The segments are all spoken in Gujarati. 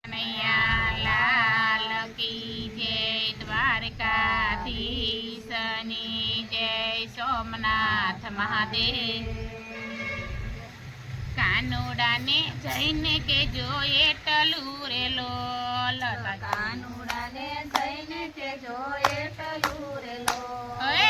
કનૈયા લાલ કી જય, દ્વારકાધીશની જય, સોમનાથ મહાદેવ. કાનુડાને જઈને કેજો એટલું રે લોલ, કાનુડાને જઈને કેજો એટલું રે લોલ,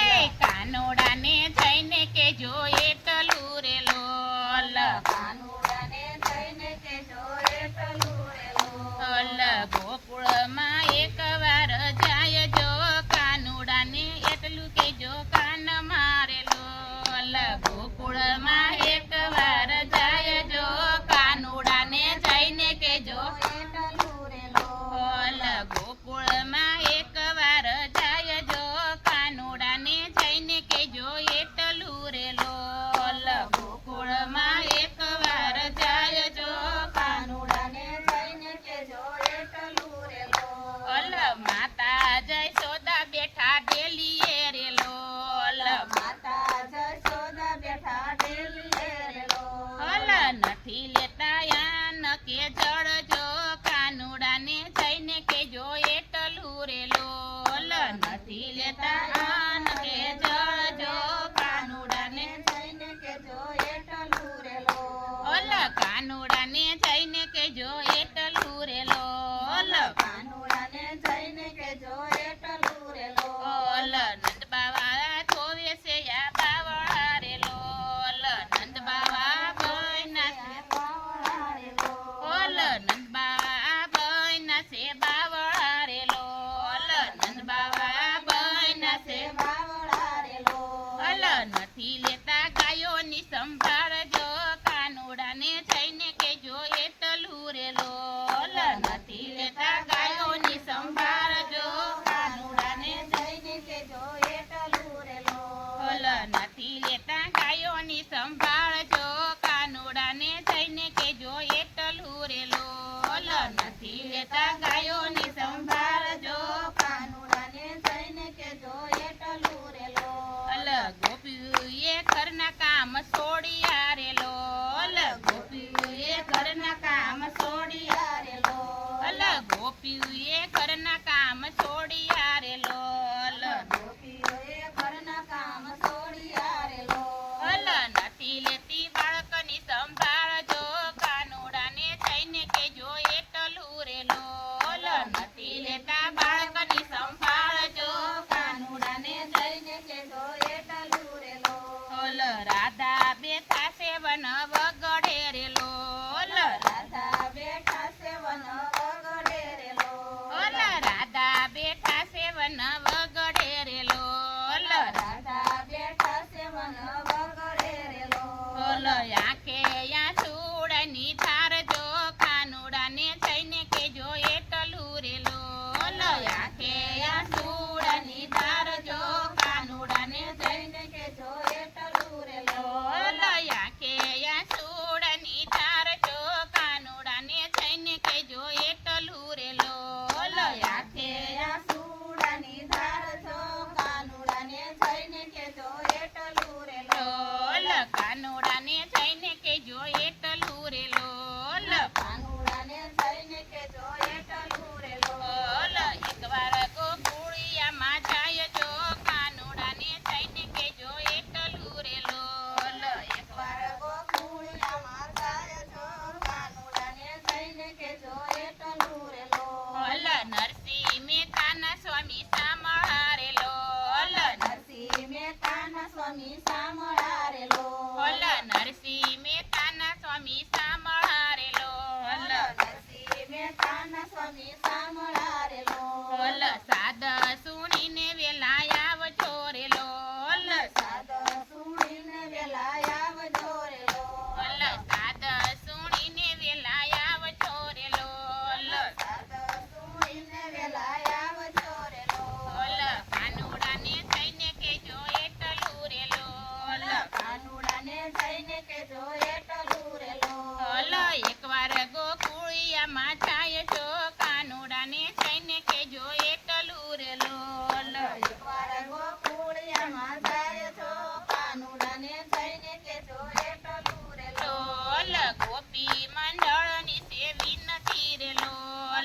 કાનુડાને જઈને કેજો એટલું રે લોલ, કાનુડાને જઈને કેજો એટલું રે લોલ. ગોકુળમાં એકવાર જાય જો, કાનુડાને એટલું કેજો કાન મારે લોલ. ગોકુળમાં એકવાર જાય જો, કાનુડાને જઈને કેજો એટલું રે લોલ. ગોકુળમાં એકવાર જાય જો, કાનુડાને જઈને કેજો એટલું રે લોલ. ગોકુળમાં એકવાર જાય જો, કાનુડાને જઈને કેજો એટલું રે લોલ. માતા જયશોદા બેઠા ડેલીએ રે લોલ. માતા જશોદા બેઠા ડેલીએ રે લોલ. નથી લેતા યાન કે જળ જો, કાનુડાને જઈને કેજો એટલું રે લોલ. નથી લેતા યાન કે જળ જો, કાનુડાને જઈને કેજો એટલું રે લોલ. કાનુડાને જઈને કેજો એટલું રે લોલ. કાનુડાને જઈને કેજો એટલું રે લોલ. નંદ બાવા ધોવે છે યા બાવળા રે લોલ. નંદ બાવા બહેના છે બાવળા રે લોલ. નંદ બાવા બહેના છે બાવળા રે લોલ. નંદ બાવા બહેના છે બાવળા રે લોલ. નથી લેતા ગાયોની સંભાળ જો, કાનુડાને જઈને કેજો એટલું રે લોલ. નથી લેતા ગાયોની સંભાળ જો, કાનુડાને જઈને કેજો એટલું રે લોલ. નથી લેતા ગાયોની સંભાળ જો, કાનુડાને જઈને કેજો એટલું રે લોલ. નથી લેતા ગાયોની સંભાળ જો, કાનુડાને જઈને કેજો એટલું રે લોલ. ગોપીએ ઘરના કામ છોડ્યા રે લોલ. ગોપીએ ઘરના કામ છોડ્યા રે લોલ. ગોપીએ ઘરના કામ છોડ્યા રે લોલ. ગોપીઓએ ઘરના કામ છોડ્યા રે લોલ. નથી લેતી બાળકની સંભાળ જો, કાનુડાને જઈને કેજો એટલું રે લોલ. નથી લેતા બાળકની સંભાળ જો, કાનુડાને જઈને કેજો એટલું રે લોલ. રાધા બેઠા સેવન વગડે રે લોલ. રાધા બેઠા સેવન વગડે રે લોલ. રાધા બેઠા સેવન વગડે રે લોલ. રાધા બેઠા સેવન વગડે રે લોલ. આંખે યા ચૂડની ધાર જો, કાનુડાને જઈને કેજો એટલું રે લોલ. આંખે યા ચૂડની ધાર જો, કાનુડાને જઈને કેજો એટલું રે લોલ. લોલ. આંખે યા ચૂડની ધાર જો, કાનુડાને જઈને કેજો એટલું રે લોલ. આંખે યા સુડાની ધાર છો, કાનુડાને જઈને કેજો એટલું રે લોલ. લોલ. કાનુડાને જઈને કેજો એટલું રે લોલ. કાનુડાને જઈને કેજો એટલું રે લોલ. એકવાર ગોકુળિયામાં જાય જો, કાનુડાને જઈને કેજો એટલું રે લોલ. એકવાર ગોકુળિયામાં જાય છો, કાનુડાને જઈને કેજો એટલું રે લોલ. નરસિંહ મહેતાના સ્વામી સામળા રે લોલ. નરસિંહ મહેતાના સ્વામી સામળા રે લોલ. નરસિંહ મહેતાના સ્વામી સામળા રે લોલ. નરસિંહ મહેતાના સ્વામી સામળા રે લોલ. સાદ સુણીને વેલા આવજો રે લોલ. સાદ સુણીને વેલા આવજો રે લોલ. સાદ સુણીને વેલા આવજો રે લોલ. સાદ સુણીને વેલા આવજો રે લોલ. કાનુડાને જઈને કેજો એટલું રે લોલ. કાનુડાને જઈને કેજો એટલું રે લોલ. એકવાર ગોકુળિયામાં જાય જો, કાનુડાને જઈને કેજો એટલું રે લોલ. એકવાર ગોકુળિયામાં જાય છો, કાનુડાને જઈને કેજો એટલું રે લોલ. ગોપી મંડળની સેવી નથી રે લોલ.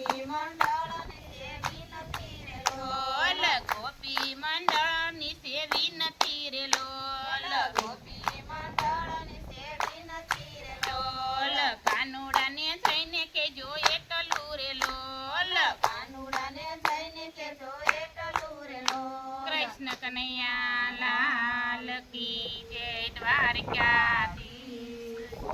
ગોપી મંડળની સેવી નથી રે લોલ ગોપી મંડળની સેવી નથી રે લોલ ગોપી મંડળની સેવી નથી રે લોલ કાનુડાને જઈને કેજો એટલું રે લોલ કાનુડાને જઈને કેજો એટલું રે કૃષ્ણ કનૈયા લાલ કી જય દ્વારકાધીશ